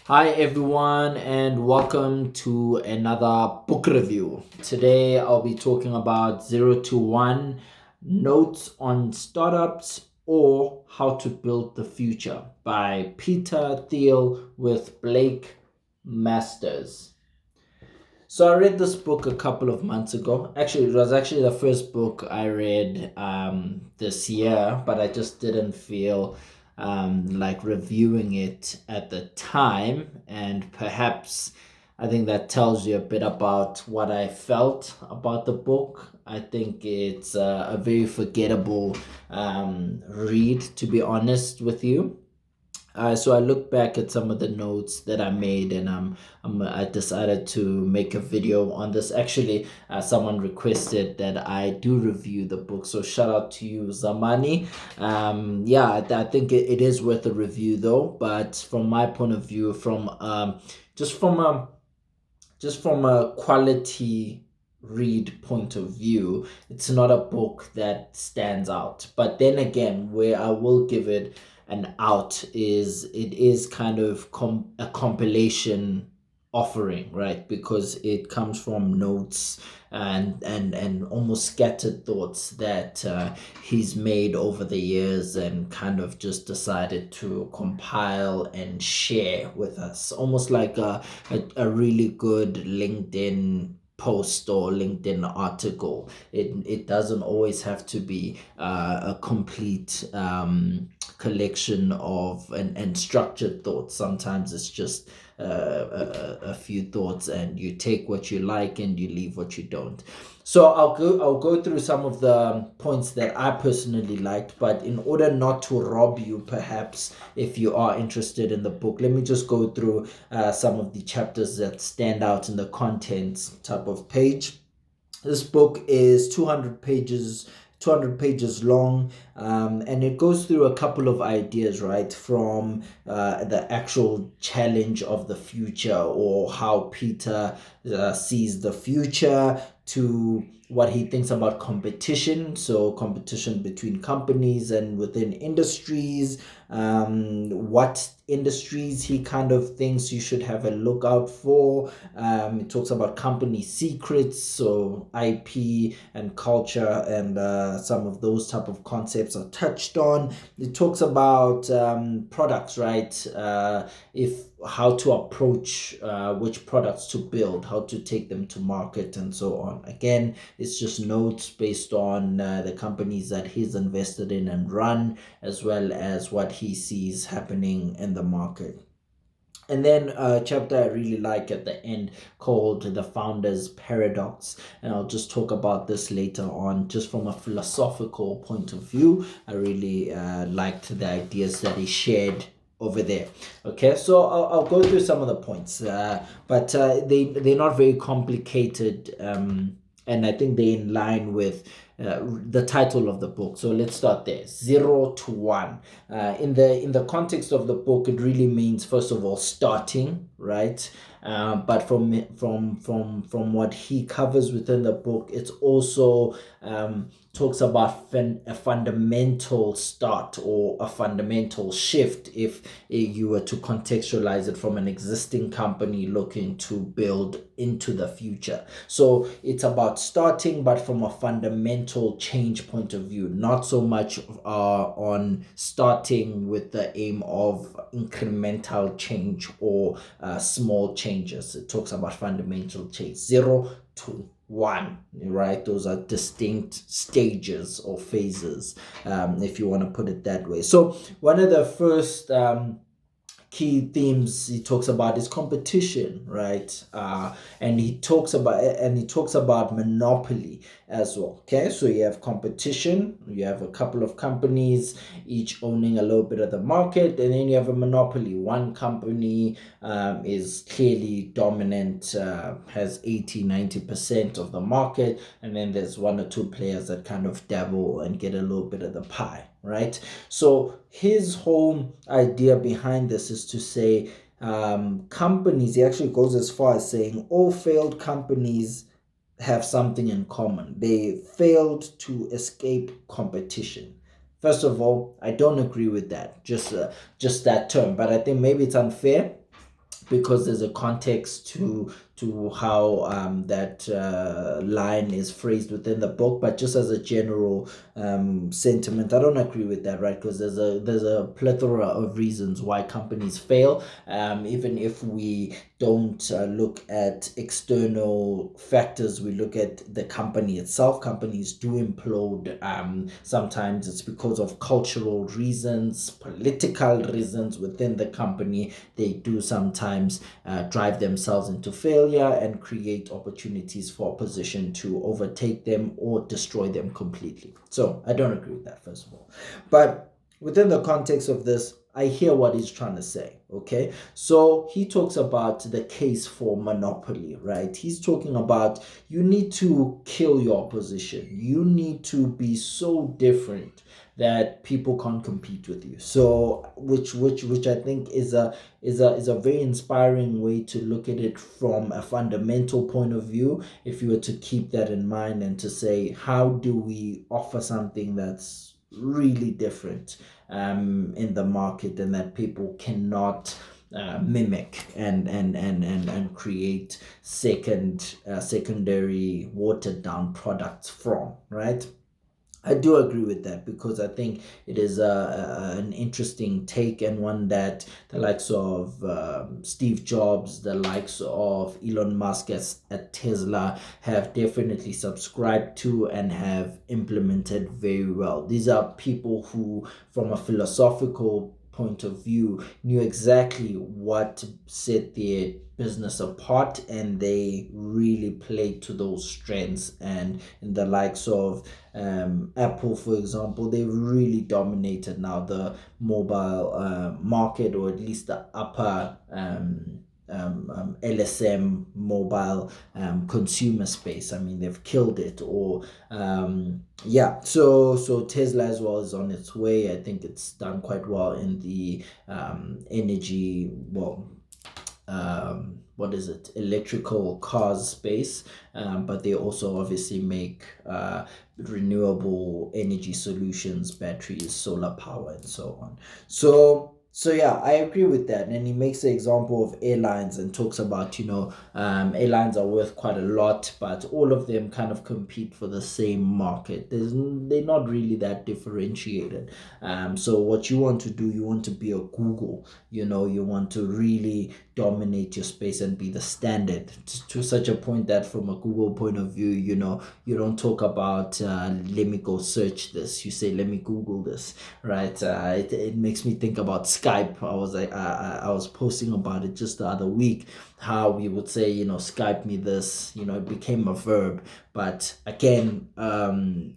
Hi, everyone, and welcome to another book review. Today, I'll be talking about 0 to 1 Notes on Startups or How to Build the Future by Peter Thiel with Blake Masters. So, I read this book a couple of months ago. Actually, it was actually the first book I read this year, but I just didn't feel like reviewing it at the time. And perhaps I think that tells you a bit about what I felt about the book. I think it's a very forgettable read, to be honest with you. So I look back at some of the notes that I made, and I decided to make a video on this. Actually, someone requested that I do review the book, so shout out to you, Zamani. Yeah, I think it is worth a review though. But from my point of view, from just from a just from a quality read point of view, it's not a book that stands out. But then again, where I will give it an out is it is kind of a compilation offering, right? Because it comes from notes and almost scattered thoughts that he's made over the years and kind of just decided to compile and share with us, almost like a really good LinkedIn post or LinkedIn article. It doesn't always have to be a complete collection of and structured thoughts. Sometimes it's just a few thoughts, and you take what you like and you leave what you don't. So I'll go through some of the points that I personally liked, but in order not to rob you, perhaps if you are interested in the book, let me just go through some of the chapters that stand out in the contents type of page. This book is 200 pages long, and it goes through a couple of ideas, right? From the actual challenge of the future, or how Peter sees the future, to what he thinks about competition. So, competition between companies and within industries, what industries he kind of thinks you should have a look out for. It talks about company secrets, so IP and culture, and some of those type of concepts are touched on. It talks about products, right? If how to approach which products to build, how to take them to market, and so on. Again, it's just notes based on the companies that he's invested in and run, as well as what he sees happening in the market. And then a chapter I really like at the end called The Founder's Paradox. And I'll just talk about this later on, just from a philosophical point of view. I really liked the ideas that he shared over there. Okay, so I'll go through some of the points, but they're not very complicated, and I think they're in line with the title of the book. So let's start there. 0 to 1. In the context of the book, it really means, first of all, starting, right? But from what he covers within the book, it's also talks about a fundamental start or a fundamental shift, if you were to contextualize it from an existing company looking to build into the future. So it's about starting, but from a fundamental change point of view, not so much on starting with the aim of incremental change or small changes. It talks about fundamental change. 0 to 1, right? Those are distinct stages or phases, if you want to put it that way. So one of the first key themes he talks about is competition, right? And he talks about monopoly as well. Okay, so you have competition, you have a couple of companies each owning a little bit of the market, and then you have a monopoly. One company is clearly dominant, has 80-90% of the market, and then there's one or two players that kind of dabble and get a little bit of the pie, right? So his whole idea behind this is to say, companies, he actually goes as far as saying all failed companies have something in common. They failed to escape competition. First of all, I don't agree with that, just that term, but I think maybe it's unfair because there's a context to how that line is phrased within the book. But just as a general sentiment, I don't agree with that, right? Because there's a plethora of reasons why companies fail. Even if we don't look at external factors, we look at the company itself. Companies do implode. Sometimes it's because of cultural reasons, political reasons within the company. They do sometimes drive themselves into failure and create opportunities for opposition to overtake them or destroy them completely. So I don't agree with that, first of all. But within the context of this, I hear what he's trying to say. Okay, so he talks about the case for monopoly, right? He's talking about you need to kill your opposition. You need to be so different that people can't compete with you. So which I think is a very inspiring way to look at it from a fundamental point of view. If you were to keep that in mind and to say, how do we offer something that's really different in the market and that people cannot mimic and create secondary watered down products from, right? I do agree with that because I think it is an interesting take and one that the likes of Steve Jobs, the likes of Elon Musk at Tesla have definitely subscribed to and have implemented very well. These are people who, from a philosophical point of view, knew exactly what set their business apart, and they really played to those strengths. And in the likes of Apple, for example, they really dominated now the mobile market, or at least the upper LSM mobile consumer space. I mean, they've killed it. Or yeah, so Tesla as well is on its way. I think it's done quite well in the energy, well, what is it, electrical cars space, but they also obviously make renewable energy solutions, batteries, solar power, and so on. So yeah, I agree with that. And he makes the example of airlines and talks about, airlines are worth quite a lot, but all of them kind of compete for the same market. They're not really that differentiated. So what you want to do, you want to be a Google. You want to really dominate your space and be the standard to such a point that from a Google point of view, you don't talk about let me go search this. You say, let me Google this, right? It makes me think about Skype. I was posting about it just the other week, how we would say, Skype me this. It became a verb. But again,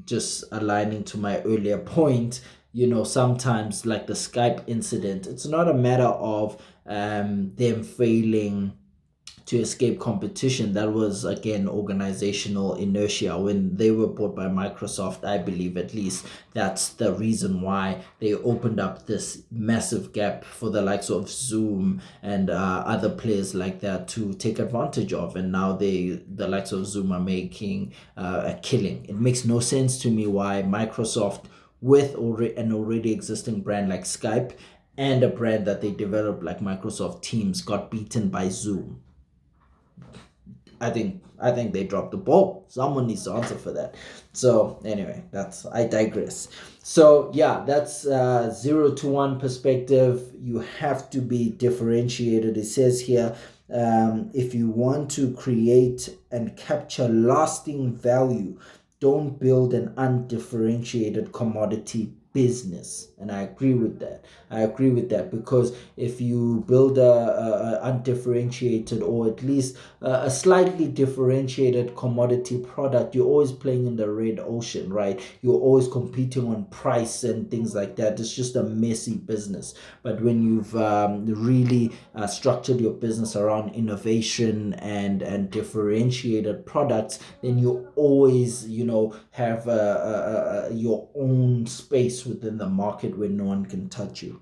just aligning to my earlier point, sometimes, like the Skype incident, it's not a matter of them failing to escape competition. That was, again, organizational inertia. When they were bought by Microsoft, I believe, at least, that's the reason why they opened up this massive gap for the likes of Zoom and other players like that to take advantage of. And now the likes of Zoom are making a killing. It makes no sense to me why Microsoft, with an already existing brand like Skype and a brand that they developed like Microsoft Teams, got beaten by Zoom. I think they dropped the ball. Someone needs to answer for that. So anyway, I digress. So yeah, that's 0 to 1 perspective. You have to be differentiated. It says here, if you want to create and capture lasting value, don't build an undifferentiated commodity business. And I agree with that because if you build a undifferentiated, or at least a slightly differentiated commodity product, you're always playing in the red ocean, right? You're always competing on price and things like that. It's just a messy business. But when you've really structured your business around innovation and differentiated products, then you always have your own space within the market where no one can touch you.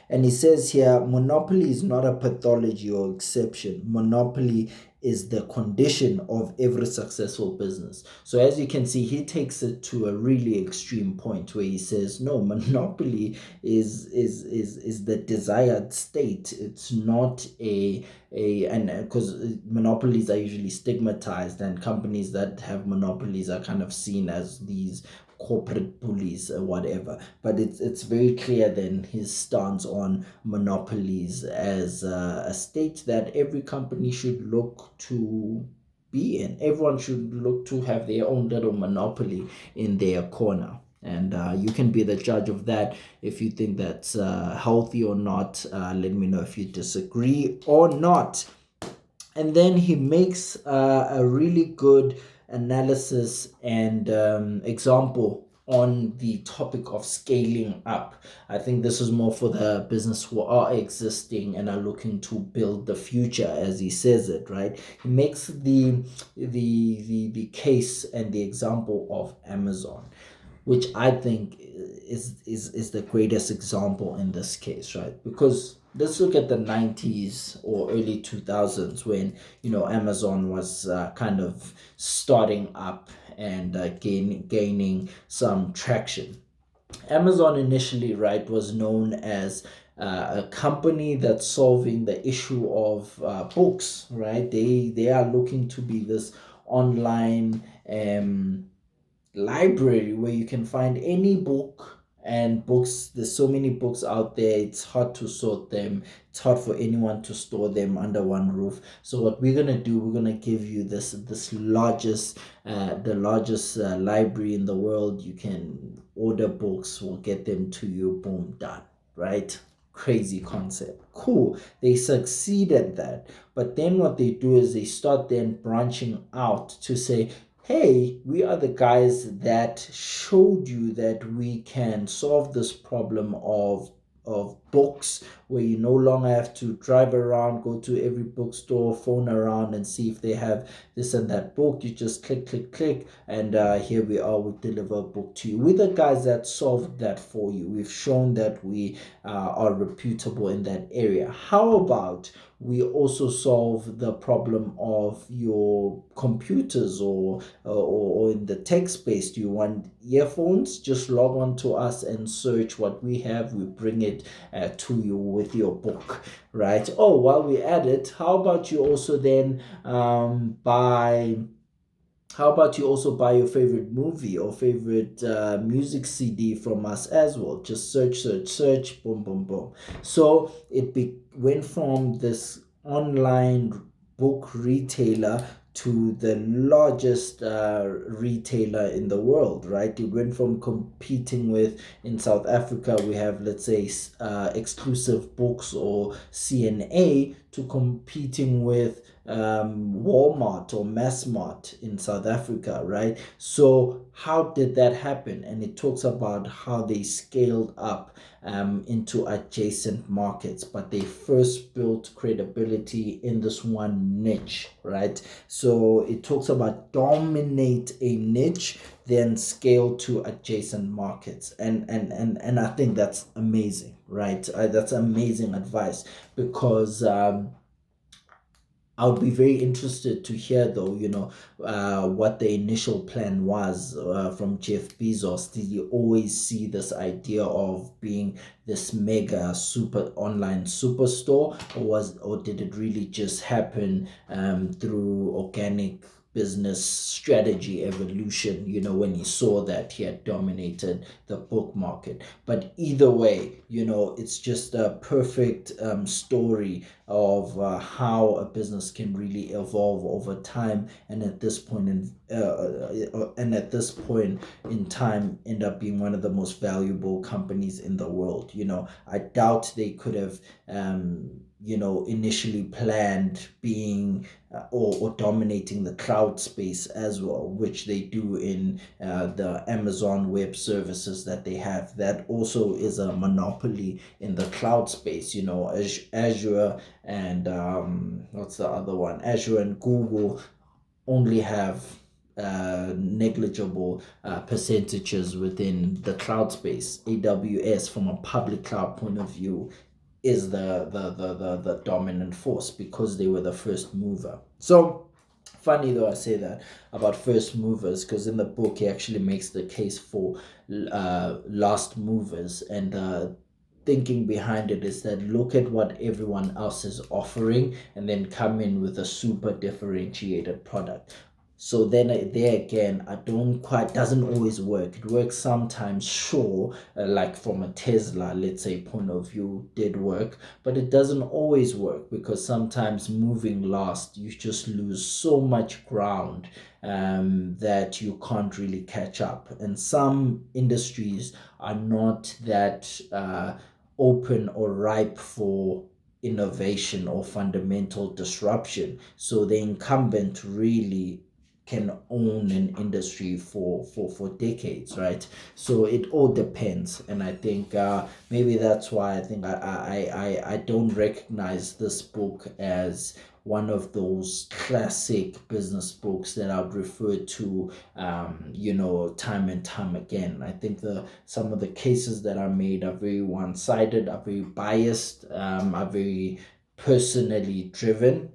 And he says here, monopoly is not a pathology or exception. Monopoly is the condition of every successful business. So as you can see, he takes it to a really extreme point where he says, no, monopoly is the desired state. It's not and because monopolies are usually stigmatized, and companies that have monopolies are kind of seen as these corporate bullies or whatever. But it's very clear then his stance on monopolies as a state that every company should look to be in. Everyone should look to have their own little monopoly in their corner. And you can be the judge of that if you think that's healthy or not. Let me know if you disagree or not. And then he makes a really good analysis and example on the topic of scaling up. I think this is more for the business who are existing and are looking to build the future, as he says it, right? He makes the case and the example of Amazon, which I think is the greatest example in this case, right? Because let's look at the 90s or early 2000s when, Amazon was kind of starting up and gaining some traction. Amazon initially, right, was known as a company that's solving the issue of books, right? They are looking to be this online library where you can find any book. And books, there's so many books out there, it's hard to sort them, it's hard for anyone to store them under one roof. So what we're gonna do, we're gonna give you this largest the largest library in the world. You can order books, we'll get them to you, boom, done, right? Crazy concept, cool. They succeed at that. But then what they do is they start then branching out to say, hey, we are the guys that showed you that we can solve this problem of books, where you no longer have to drive around, go to every bookstore, phone around and see if they have this and that book. You just click, and here we are, we deliver a book to you. We're the guys that solved that for you. We've shown that we are reputable in that area. How about we also solve the problem of your computers or in the tech space? Do you want earphones? Just log on to us and search what we have. We bring it to you with your book, right? Oh, while we're at it, how about you also then buy how about you also buy your favorite movie or favorite music CD from us as well? Just search, boom, boom, boom. So went from this online book retailer to the largest retailer in the world, right? It went from competing with, in South Africa, we have, let's say, exclusive books or CNA, to competing with Walmart or Massmart in South Africa, right? So how did that happen? And it talks about how they scaled up into adjacent markets, but they first built credibility in this one niche, right? So it talks about dominate a niche, then scale to adjacent markets, and I think that's amazing, right? That's amazing advice, because I would be very interested to hear, though, what the initial plan was from Jeff Bezos. Did you always see this idea of being this mega super online superstore, or did it really just happen through organic business strategy evolution, when he saw that he had dominated the book market? But either way, it's just a perfect story of how a business can really evolve over time, and at this point in time end up being one of the most valuable companies in the world. I doubt they could have initially planned being or dominating the cloud space as well, which they do in the Amazon Web Services that they have. That also is a monopoly in the cloud space. Azure and what's the other one? Azure and Google only have negligible percentages within the cloud space. AWS, from a public cloud point of view, is the dominant force because they were the first mover. So funny though I say that about first movers, because in the book he actually makes the case for last movers, and thinking behind it is that look at what everyone else is offering and then come in with a super differentiated product. So then there again, I don't quite, doesn't always work. It works sometimes, sure, like from a Tesla, let's say, point of view, did work, but it doesn't always work because sometimes moving last, you just lose so much ground that you can't really catch up. And some industries are not that open or ripe for innovation or fundamental disruption. So the incumbent really can own an industry for decades, right? So it all depends. And I think maybe that's why I think I don't recognize this book as one of those classic business books that I'd refer to time and time again. I think the some of the cases that are made are very one-sided, are very biased, are very personally driven,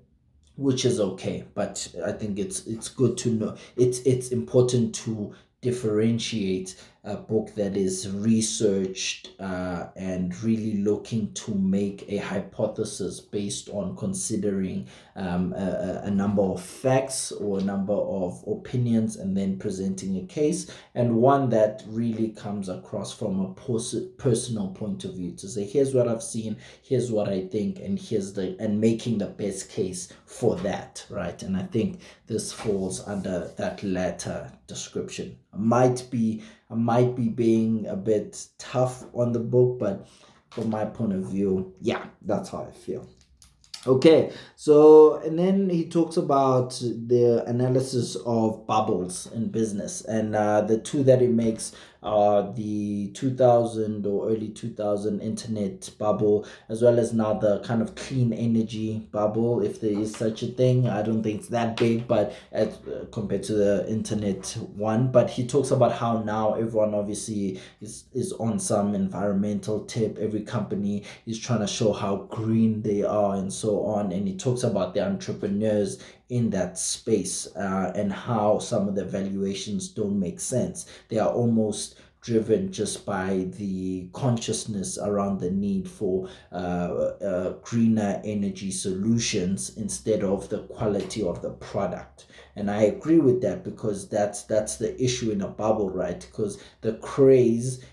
which is okay. But I think it's good to know, it's important to differentiate a book that is researched and really looking to make a hypothesis based on considering a number of facts or a number of opinions and then presenting a case, and one that really comes across from a personal point of view to say here's what I've seen, here's what I think, and here's the and making the best case for that, right? And I think this falls under that latter description. I might be being a bit tough on the book, but from my point of view, yeah, that's how I feel. Okay, so and then he talks about the analysis of bubbles in business, and the two that he makes are the 2000 or early 2000 internet bubble, as well as now the kind of clean energy bubble, if there is such a thing. I don't think it's that big, but compared to the internet one. But he talks about how now everyone obviously is on some environmental tip. Every company is trying to show how green they are and so on. And he talks about the entrepreneurs in that space and how some of the valuations don't make sense. They are almost driven just by the consciousness around the need for greener energy solutions instead of the quality of the product. And I agree with that, because that's the issue in a bubble, right? Because the craze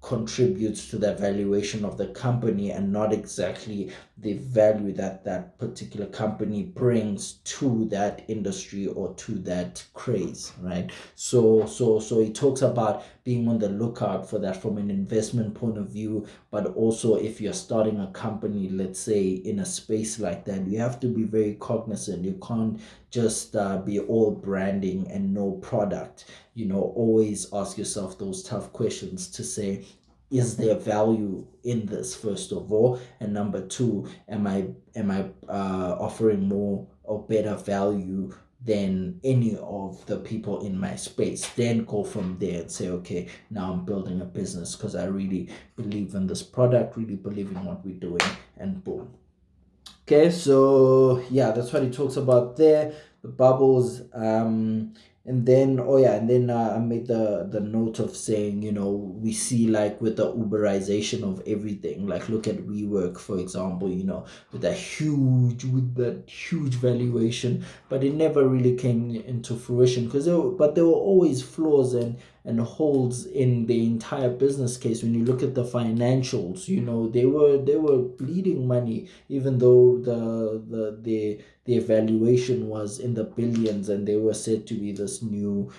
contributes to the valuation of the company and not exactly the value that that particular company brings to that industry or to that craze, right? So he talks about being on the lookout for that from an investment point of view, but also if you're starting a company, let's say in a space like that, you have to be very cognizant. You can't just be all branding and no product. Always ask yourself those tough questions to say, is there value in this, first of all? And number two, am I offering more or better value than any of the people in my space? Then go from there and say, okay, now I'm building a business because I really believe in this product, really believe in what we're doing, and boom. Okay, so yeah, that's what he talks about there, the bubbles. And then oh yeah, and then I made the note of saying, we see like with the Uberization of everything, like look at WeWork, for example, with that huge valuation, but it never really came into fruition because there were always flaws and holes in the entire business case. When you look at the financials, they were bleeding money, even though the evaluation was in the billions, and they were said to be this new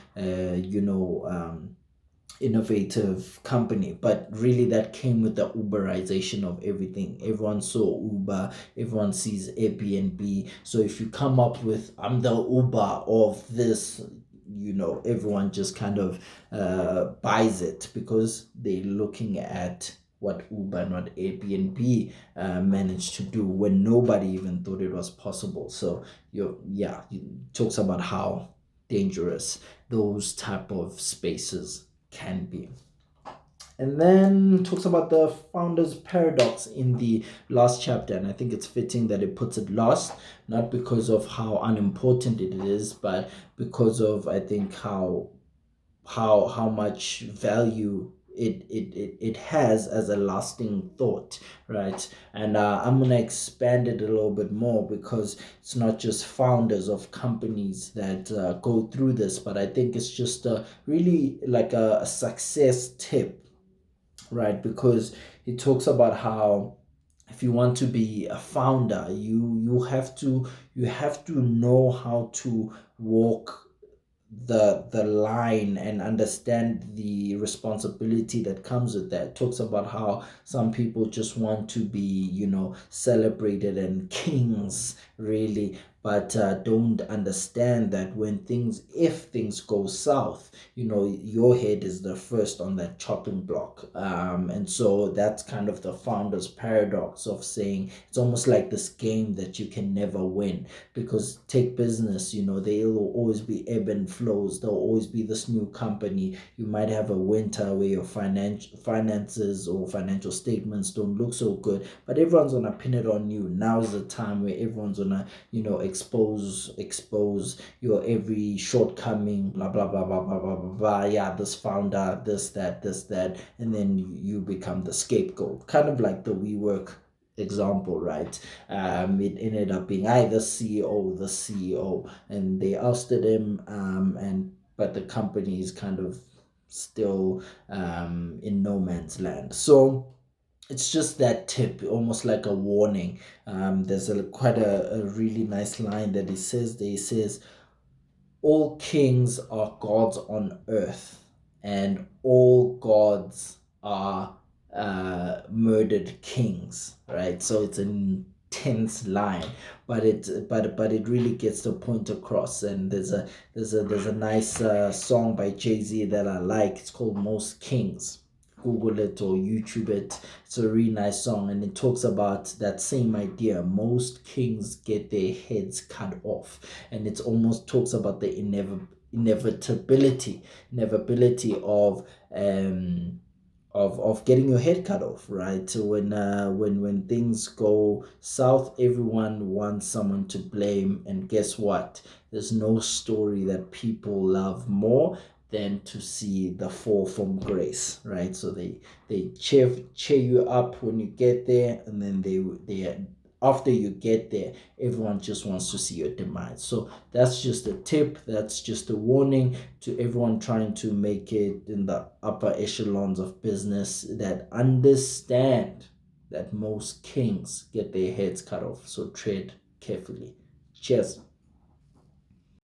innovative company. But really that came with the Uberization of everything. Everyone saw Uber, everyone sees Airbnb. So if you come up with, I'm the Uber of this, everyone just kind of buys it because they're looking at what Uber and what Airbnb managed to do when nobody even thought it was possible. So he talks about how dangerous those type of spaces can be. And then talks about the founder's paradox in the last chapter. And I think it's fitting that it puts it last, not because of how unimportant it is, but because of, I think, how much value it has as a lasting thought, right? And I'm gonna expand it a little bit more, because it's not just founders of companies that go through this, but I think it's just really like a success tip, right? Because he talks about how if you want to be a founder, you have to know how to walk the line and understand the responsibility that comes with that. Talks about how some people just want to be, celebrated and kings, really, but don't understand that if things go south, your head is the first on that chopping block. And so that's kind of the founder's paradox of saying it's almost like this game that you can never win, because take business, there will always be ebb and flows. There'll always be this new company. You might have a winter where your finances or financial statements don't look so good, but everyone's gonna pin it on you. Now's the time where everyone's gonna, expose your every shortcoming, blah blah blah blah blah blah blah, blah. Yeah, this founder, this that, and then you become the scapegoat, kind of like the WeWork example, right? It ended up being I the CEO, and they ousted him, and but the company is kind of still in no man's land. So it's just that tip, almost like a warning. There's quite a really nice line that he says. There he says, all kings are gods on earth, and all gods are murdered kings, right? So it's an intense line, but it really gets the point across. And there's a nice song by Jay-Z that I like. It's called Most Kings. Google it or YouTube it. It's a really nice song, and it talks about that same idea. Most kings get their heads cut off, and it almost talks about the inevitability of getting your head cut off, right? So when things go south, everyone wants someone to blame, and guess what? There's no story that people love more than to see the fall from grace, right? So they cheer you up when you get there, and then they after you get there, everyone just wants to see your demise. So that's just a tip, that's just a warning to everyone trying to make it in the upper echelons of business, that understand that most kings get their heads cut off. So tread carefully. Cheers.